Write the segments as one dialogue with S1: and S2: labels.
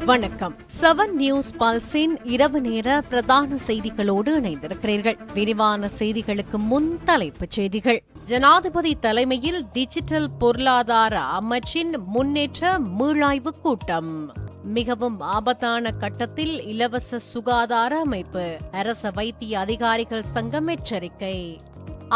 S1: வணக்கம். 7 நியூஸ் பல்ஸின் இரவு நேர பிரதான செய்திகளோடு இணைந்திருக்கிறீர்கள். விரிவான செய்திகளுக்கு முன் தலைப்புச் செய்திகள். ஜனாதிபதி தலைமையில் டிஜிட்டல் பொருளாதார அமைச்சின் முன்னேற்ற மீளாய்வு கூட்டம். மிகவும் ஆபத்தான கட்டத்தில் இலவச சுகாதார அமைப்பு. அரச வைத்திய அதிகாரிகள் சங்கம் எச்சரிக்கை.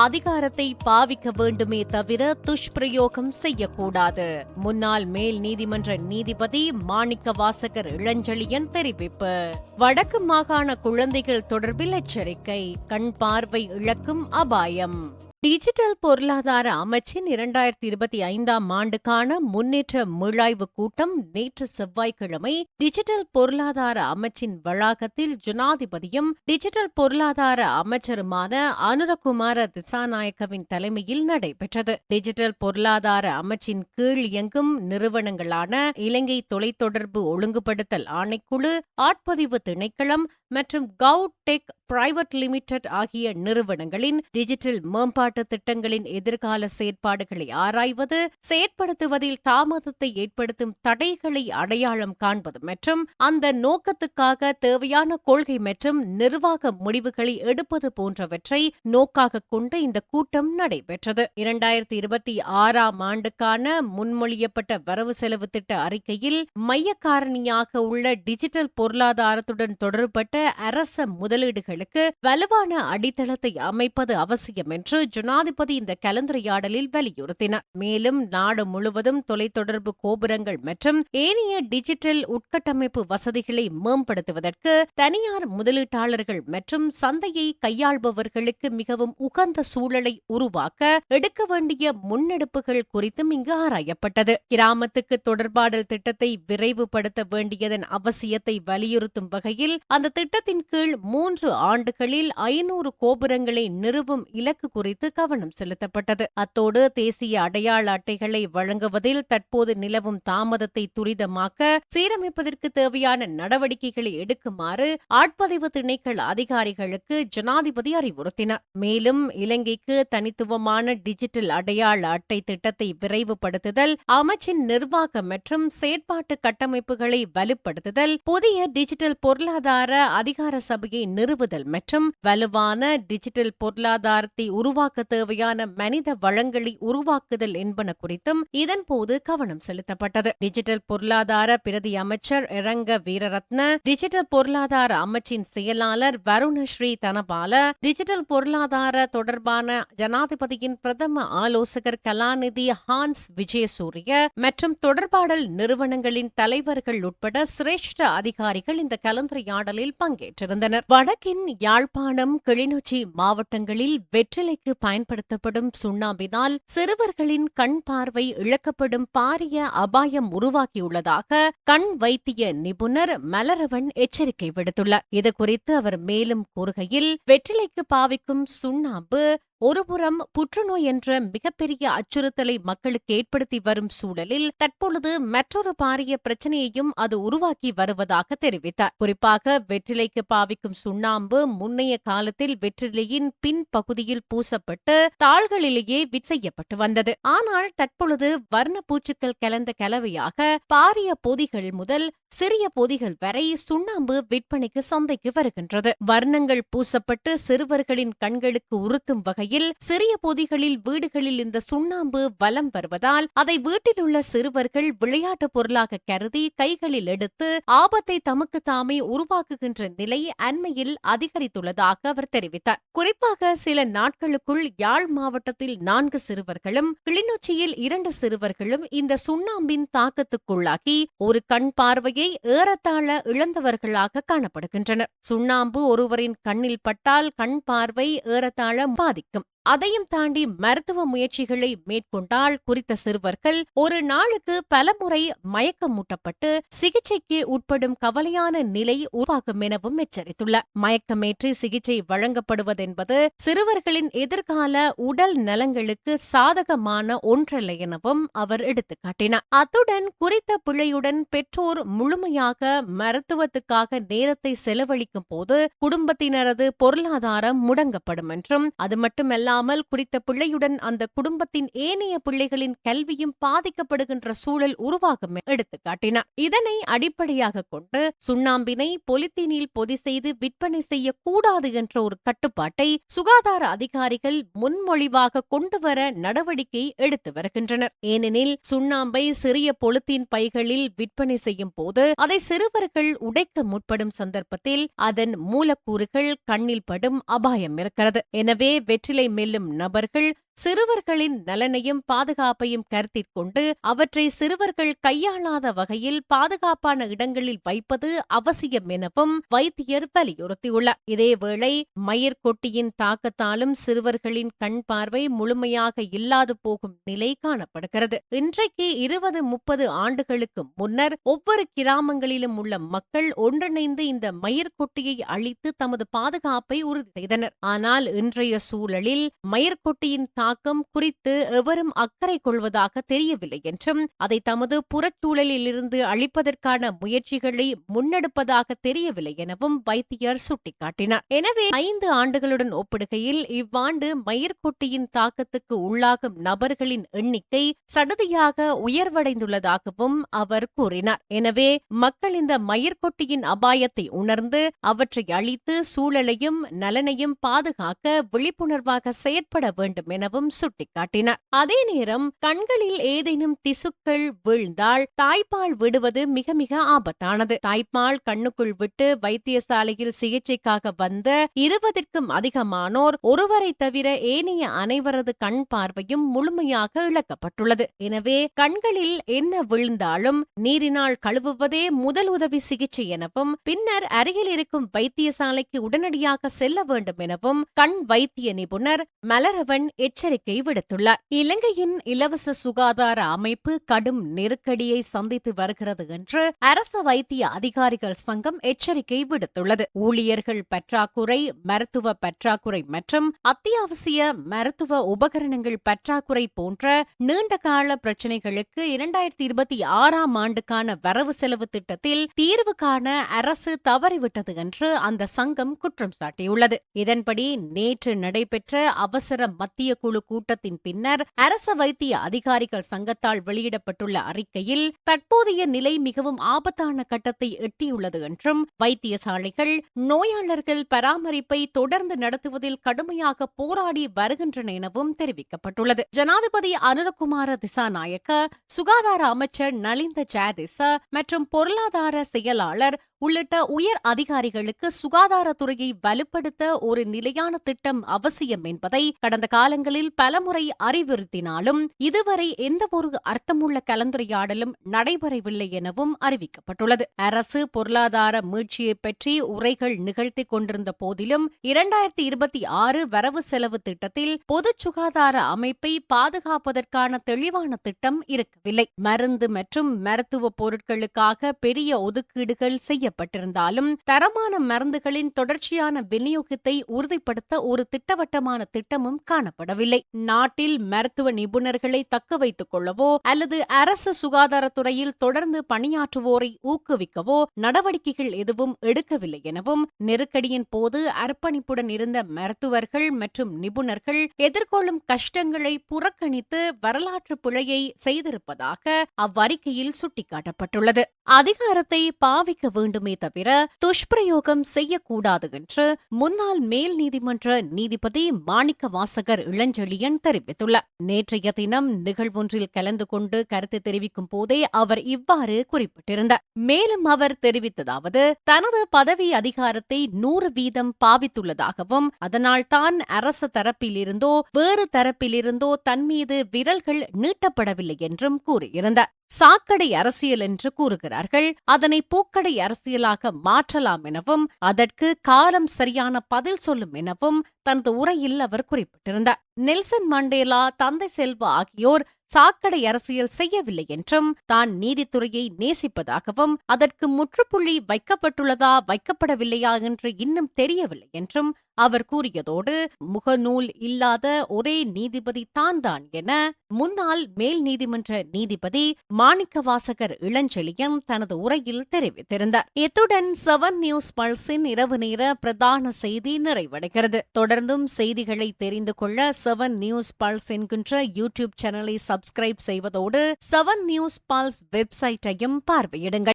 S1: அதிகாரத்தை பாவிக்க வேண்டுமே தவிர துஷ்பிரயோகம் செய்யக்கூடாது. முன்னாள் மேல் நீதிமன்ற நீதிபதி மாணிக்க வாசகர் இளஞ்செழியன் தெரிவிப்பு. வடக்கு மாகாண குழந்தைகள் தொடர்பில் எச்சரிக்கை. கண் பார்வை இழக்கும் அபாயம். டிஜிட்டல் பொருளாதார அமைச்சின் 2025ஆம் ஆண்டுக்கான முன்னேற்ற மீளாய்வு கூட்டம் நேற்று செவ்வாய்க்கிழமை டிஜிட்டல் பொருளாதார அமைச்சின் வளாகத்தில் ஜனாதிபதியும் டிஜிட்டல் பொருளாதார அமைச்சருமான அனுரகுமார திசாநாயக்கவின் தலைமையில் நடைபெற்றது. டிஜிட்டல் பொருளாதார அமைச்சின் கீழ் இயங்கும் நிறுவனங்களான இலங்கை தொலைத்தொடர்பு ஒழுங்குபடுத்தல் ஆணைக்குழு, ஆட்பதிவு திணைக்களம் மற்றும் கவுட் டெக் பிரைவேட் லிமிடெட் ஆகிய நிறுவனங்களின் டிஜிட்டல் மேம்பாட்டு திட்டங்களின் எதிர்கால செயற்பாடுகளை ஆராய்வது, செயற்படுத்துவதில் தாமதத்தை ஏற்படுத்தும் தடைகளை அடையாளம் காண்பது மற்றும் அந்த நோக்கத்துக்காக தேவையான கொள்கை மற்றும் நிர்வாக முடிவுகளை எடுப்பது போன்றவற்றை நோக்காக கொண்டு இந்த கூட்டம் நடைபெற்றது. 2026ஆம் ஆண்டுக்கான முன்மொழியப்பட்ட வரவு செலவு திட்ட அறிக்கையில் மைய காரணியாக உள்ள டிஜிட்டல் பொருளாதாரத்துடன் தொடர்பட்ட அரச முதலீடுகளுக்கு வலுவான அடித்தளத்தை அமைப்பது அவசியம் என்று ஜனாதிபதி இந்த கலந்துரையாடலில் வலியுறுத்தினார். மேலும் நாடு முழுவதும் தொலைத்தொடர்பு கோபுரங்கள் மற்றும் ஏனைய டிஜிட்டல் உட்கட்டமைப்பு வசதிகளை மேம்படுத்துவதற்கு தனியார் முதலீட்டாளர்கள் மற்றும் சந்தையை கையாள்பவர்களுக்கு மிகவும் உகந்த சூழலை உருவாக்க எடுக்க வேண்டிய முன்னெடுப்புகள் குறித்தும் இங்கு ஆராயப்பட்டது. கிராமத்துக்கு தொடர்பாடல் திட்டத்தை விரைவுபடுத்த வேண்டியதன் அவசியத்தை வலியுறுத்தும் வகையில் அந்த திட்டத்தின் கீழ் 3 ஆண்டுகளில் 500 கோபுரங்களை நிறுவும் இலக்கு குறித்து கவனம் செலுத்தப்பட்டது. அத்தோடு தேசிய அடையாள அட்டைகளை வழங்குவதில் தற்போது நிலவும் தாமதத்தை துரிதமாக்க சீரமைப்பதற்கு தேவையான நடவடிக்கைகளை எடுக்குமாறு ஆட்பதிவு திணைக்கள அதிகாரிகளுக்கு ஜனாதிபதி அறிவுறுத்தினார். மேலும் இலங்கைக்கு தனித்துவமான டிஜிட்டல் அடையாள அட்டை திட்டத்தை விரைவுபடுத்துதல், அமைச்சின் நிர்வாக மற்றும் செயற்பாட்டு கட்டமைப்புகளை வலுப்படுத்துதல், புதிய டிஜிட்டல் பொருளாதார அதிகார சபையை நிறுவுதல் மற்றும் வலுவான டிஜிட்டல் பொருளாதாரத்தை உருவாக்க தேவையான மனித வளங்களை உருவாக்குதல் என்பன குறித்தும் இதன்போது கவனம் செலுத்தப்பட்டது. டிஜிட்டல் பொருளாதார பிரதி அமைச்சர் இரங்க வீரரத்ன, டிஜிட்டல் பொருளாதார அமைச்சின் செயலாளர் வருணஸ்ரீ தனபால, டிஜிட்டல் பொருளாதார தொடர்பான ஜனாதிபதியின் பிரதம ஆலோசகர் கலாநிதி ஹான்ஸ் விஜயசூரிய மற்றும் தொடர்பாடல் நிறுவனங்களின் தலைவர்கள் உட்பட சிரேஷ்ட அதிகாரிகள் இந்த கலந்துரையாடலில் பங்கேற்றிருந்தனர். வடக்கின் யாழ்ப்பாணம், கிளிநொச்சி மாவட்டங்களில் வெற்றிலைக்கு பயன்படுத்தப்படும் சுண்ணாம்பினால் சிறுவர்களின் கண் பார்வை இழக்கப்படும் பாரிய அபாயம் உருவாகியுள்ளதாக கண் வைத்திய நிபுணர் மலரவன் எச்சரிக்கை விடுத்துள்ளார். இதுகுறித்து அவர் மேலும் கூறுகையில், வெற்றிலைக்கு பாவிக்கும் சுண்ணாம்பு ஒருபுறம் புற்றுநோய் என்ற மிகப்பெரிய அச்சுறுத்தலை மக்களுக்கு ஏற்படுத்தி வரும் சூழலில் தற்பொழுது மற்றொரு பாரிய பிரச்சனையையும் அது உருவாக்கி வருவதாக தெரிவித்தார். குறிப்பாக வெற்றிலைக்கு பாவிக்கும் சுண்ணாம்பு முன்னைய காலத்தில் வெற்றிலையின் பின் பகுதியில் பூசப்பட்டு தாள்களிலேயே செய்யப்பட்டு வந்தது. ஆனால் தற்பொழுது வர்ணப்பூச்சுக்கள் கலந்த கலவையாக பாரிய பொதிகள் முதல் சிறிய பொதிகள் வரை சுண்ணாம்பு விற்பனைக்கு சந்தைக்கு வருகின்றது. வர்ணங்கள் பூசப்பட்டு சிறுவர்களின் கண்களுக்கு உறுத்தும் வகையில் சிறிய பொதிகளில் வீடுகளில் இந்த சுண்ணாம்பு வலம் வருவதால் அதை வீட்டில் உள்ள சிறுவர்கள் விளையாட்டு பொருளாக கருதி கைகளில் எடுத்து ஆபத்தை தமக்கு தாமே உருவாக்குகின்ற நிலை அண்மையில் அதிகரித்துள்ளதாக அவர் தெரிவித்தார். குறிப்பாக சில நாட்களுக்குள் யாழ் மாவட்டத்தில் 4 சிறுவர்களும் கிளிநொச்சியில் 2 சிறுவர்களும் இந்த சுண்ணாம்பின் தாக்கத்துக்குள்ளாகி ஒரு கண் பார்வையை ஏறத்தாழ இழந்தவர்களாக காணப்படுகின்றனர். சுண்ணாம்பு ஒருவரின் கண்ணில் பட்டால் கண் பார்வை ஏறத்தாழ பாதிக்கும். அதையும் தாண்டி மருத்துவ முயற்சிகளை மேற்கொண்டால் குறித்த சிறுவர்கள் ஒரு நாளுக்கு பலமுறை மயக்கமூட்டப்பட்டு சிகிச்சைக்கு உட்படும் கவலையான நிலை உருவாகும் எனவும் எச்சரித்துள்ளார். மயக்கமேற்றி சிகிச்சை வழங்கப்படுவதென்பது சிறுவர்களின் எதிர்கால உடல் நலங்களுக்கு சாதகமான ஒன்றல்ல எனவும் அவர் எடுத்துக்காட்டினார். அத்துடன் குறித்த பிள்ளையுடன் பெற்றோர் முழுமையாக மருத்துவத்துக்காக நேரத்தை செலவழிக்கும் போது குடும்பத்தினரது பொருளாதாரம் முடங்கப்படும் என்றும், அது மட்டுமல்லாமல் மட்டுமல்லாமல் குறித்த பிள்ளையுடன் அந்த குடும்பத்தின் ஏனைய பிள்ளைகளின் கல்வியும் பாதிக்கப்படுகின்ற சூழல் உருவாகும் எடுத்துக்காட்டினார். இதனை அடிப்படையாக கொண்டு சுண்ணாம்பினை பொலித்தீனில் பொதி செய்து விற்பனை செய்யக்கூடாது என்ற ஒரு கட்டுப்பாட்டை சுகாதார அதிகாரிகள் முன்மொழிவாக கொண்டுவர நடவடிக்கை எடுத்து வருகின்றனர். ஏனெனில் சுண்ணாம்பை சிறிய பொலித்தீன் பைகளில் விற்பனை செய்யும் போது அதை சிறுவர்கள் உடைக்க முற்படும் சந்தர்ப்பத்தில் அதன் மூலக்கூறுகள் கண்ணில் படும் அபாயம் இருக்கிறது. எனவே வெற்றிலை மெல்லும் நபர்கள் சிறுவர்களின் நலனையும் பாதுகாப்பையும் கருத்தில் கொண்டு அவற்றை சிறுவர்கள் கையாளாத வகையில் பாதுகாப்பான இடங்களில் வைப்பது அவசியம் எனவும் வைத்தியர் வலியுறுத்தியுள்ளார். இதேவேளை மயிர்கொட்டியின் தாக்கத்தாலும் சிறுவர்களின் கண் பார்வை முழுமையாக இல்லாது போகும் நிலை காணப்படுகிறது. இன்றைக்கு 20-30 ஆண்டுகளுக்கு முன்னர் ஒவ்வொரு கிராமங்களிலும் உள்ள மக்கள் ஒன்றிணைந்து இந்த மயிர்கொட்டியை அழித்து தமது பாதுகாப்பை உறுதி செய்தனர். ஆனால் இன்றைய சூழலில் மயிர்கொட்டியின் தாக்கம் குறித்து எவரும் அக்கறை கொள்வதாக தெரியவில்லை என்றும் அதை தமது புறச்சூழலில் இருந்து அழிப்பதற்கான முயற்சிகளை முன்னெடுப்பதாக தெரியவில்லை எனவும் வைத்தியர் சுட்டிக்காட்டினார். எனவே 5 ஆண்டுகளுடன் ஒப்பிடுகையில் இவ்வாண்டு மயிர்கொட்டியின் தாக்கத்துக்கு உள்ளாகும் நபர்களின் எண்ணிக்கை சடுதியாக உயர்வடைந்துள்ளதாகவும் அவர் கூறினார். எனவே மக்கள் இந்த மயிர்கொட்டியின் அபாயத்தை உணர்ந்து அவற்றை அழித்து சூழலையும் நலனையும் பாதுகாக்க விழிப்புணர்வாக செயற்பட வேண்டும் எனவும் சுட்டிக்காட்டினார். அதே நேரம் கண்களில் ஏதேனும் திசுக்கள் வீழ்ந்தால் தாய்ப்பால் விடுவது மிக மிக ஆபத்தானது. தாய்ப்பால் கண்ணுக்குள் விட்டு வைத்தியசாலையில் சிகிச்சைக்காக வந்த 20க்கும் அதிகமானோர் ஒருவரை தவிர ஏனைய அனைவரது கண் பார்வையும் முழுமையாக இழக்கப்பட்டுள்ளது. எனவே கண்களில் என்ன விழுந்தாலும் நீரினால் கழுவுவதே முதல் உதவி சிகிச்சை எனவும் பின்னர் அருகில் இருக்கும் வைத்தியசாலைக்கு உடனடியாக செல்ல வேண்டும் எனவும் கண் வைத்திய நிபுணர் மலரவன் எச்சரிக்கை விடுத்துள்ளார். இலங்கையின் இலவச சுகாதார அமைப்பு கடும் நெருக்கடியை சந்தித்து வருகிறது என்று அரச வைத்திய அதிகாரிகள் சங்கம் எச்சரிக்கை விடுத்துள்ளது. ஊழியர்கள் பற்றாக்குறை, மருத்துவ பற்றாக்குறை மற்றும் அத்தியாவசிய மருத்துவ உபகரணங்கள் பற்றாக்குறை போன்ற நீண்டகால பிரச்சினைகளுக்கு 2026ஆம் ஆண்டுக்கான வரவு செலவு திட்டத்தில் தீர்வு காண அரசு தவறிவிட்டது என்று அந்த சங்கம் குற்றம் சாட்டியுள்ளது. இதன்படி நேற்று நடைபெற்ற அவசர மத்திய குழு கூட்டத்தின் பின்னர் அரச வைத்திய அதிகாரிகள் சங்கத்தால் வெளியிடப்பட்டுள்ள அறிக்கையில் தற்போதைய நிலை மிகவும் ஆபத்தான கட்டத்தை எட்டியுள்ளது என்றும் வைத்தியசாலைகள் நோயாளர்கள் பராமரிப்பை தொடர்ந்து நடத்துவதில் கடுமையாக போராடி வருகின்றன எனவும் தெரிவிக்கப்பட்டுள்ளது. ஜனாதிபதி அனுரகுமார திசாநாயக்க, சுகாதார அமைச்சர் நலிந்த ஜெயதிச மற்றும் பொருளாதார செயலாளர் உள்ளிட்ட உயர் அதிகாரிகளுக்கு சுகாதாரத்துறையை வலுப்படுத்த ஒரு நிலையான திட்டம் அவசியம் என்பதை கடந்த காலங்களில் பலமுறை அறிவுறுத்தினாலும் இதுவரை எந்தவொரு அர்த்தமுள்ள கலந்துரையாடலும் நடைபெறவில்லை எனவும் அறிவிக்கப்பட்டுள்ளது. அரசு பொருளாதார மீட்சியை பற்றி உரைகள் நிகழ்த்தி கொண்டிருந்த போதிலும் 2026 வரவு செலவு திட்டத்தில் பொது சுகாதார அமைப்பை பாதுகாப்பதற்கான தெளிவான திட்டம் இருக்கவில்லை. மருந்து மற்றும் மருத்துவ பொருட்களுக்காக பெரிய ஒதுக்கீடுகள் செய்யப்பட்டிருந்தாலும் தரமான மருந்துகளின் தொடர்ச்சியான விநியோகத்தை உறுதிப்படுத்த ஒரு திட்டவட்டமான திட்டமும் காணப்படவில்லை. நாட்டில் மருத்துவ நிபுணர்களை தக்க வைத்துக் கொள்ளவோ அல்லது அரசு சுகாதாரத்துறையில் தொடர்ந்து பணியாற்றுவோரை ஊக்குவிக்கவோ நடவடிக்கைகள் எதுவும் எடுக்கவில்லை எனவும் நெருக்கடியின் போது அர்ப்பணிப்புடன் இருந்த மருத்துவர்கள் மற்றும் நிபுணர்கள் எதிர்கொள்ளும் கஷ்டங்களை புறக்கணித்து வரலாற்று பிழையை செய்திருப்பதாக அவ்வறிக்கையில் சுட்டிக்காட்டப்பட்டுள்ளது. அதிகாரத்தை பாவிக்க வேண்டுமே தவிர துஷ்பிரயோகம் செய்யக்கூடாது என்று முன்னாள் மேல் நீதிமன்ற நீதிபதி மாணிக்க வாசகர் இளஞ்செழியன் தெரிவித்துள்ளார். நேற்றைய தினம் நிகழ்வொன்றில் கலந்து கொண்டு கருத்து தெரிவிக்கும் போதே அவர் இவ்வாறு குறிப்பிட்டிருந்தார். மேலும் அவர் தெரிவித்ததாவது, தனது பதவி அதிகாரத்தை 100% பாவித்துள்ளதாகவும் அதனால் தான் அரச தரப்பிலிருந்தோ வேறு தரப்பிலிருந்தோ தன்மீது விரல்கள் நீட்டப்படவில்லை என்றும் கூறியிருந்தார். சாக்கடை அரசியல் என்று கூறுகிறார்கள், அதனை பூக்கடை அரசியலாக மாற்றலாம் எனவும் அதற்கு காலம் சரியான பதில் சொல்லும் எனவும் தனது உரையில் அவர் குறிப்பிட்டிருந்தார். நெல்சன் மண்டேலா, தந்தை செல்வா ஆகியோர் சாக்கடை அரசியல் செய்யவில்லை என்றும் தான் நீதித்துறையை நேசிப்பதாகவும் அதற்கு முற்றுப்புள்ளி வைக்கப்பட்டுள்ளதா வைக்கப்படவில்லையா என்று இன்னும் தெரியவில்லை என்றும் அவர் கூறியதோடு முகநூல் இல்லாத ஒரே நீதிபதி தான் என முன்னாள் மேல் நீதிமன்ற நீதிபதி மாணிக்கவாசகர் இளஞ்செழியன் தனது உரையில் தெரிவித்திருந்தார். இத்துடன் 7 நியூஸ் பல்ஸின் இரவு நேர பிரதான செய்தி நிறைவடைகிறது. தொடர்ந்தும் செய்திகளை தெரிந்து கொள்ள 7 நியூஸ் பல்ஸ் என்கின்ற யூடியூப் சேனலை சப்ஸ்கிரைப் செய்வதோடு 7 நியூஸ் பல்ஸ் வெப்சைட்டையும் பார்வையிடுங்கள்.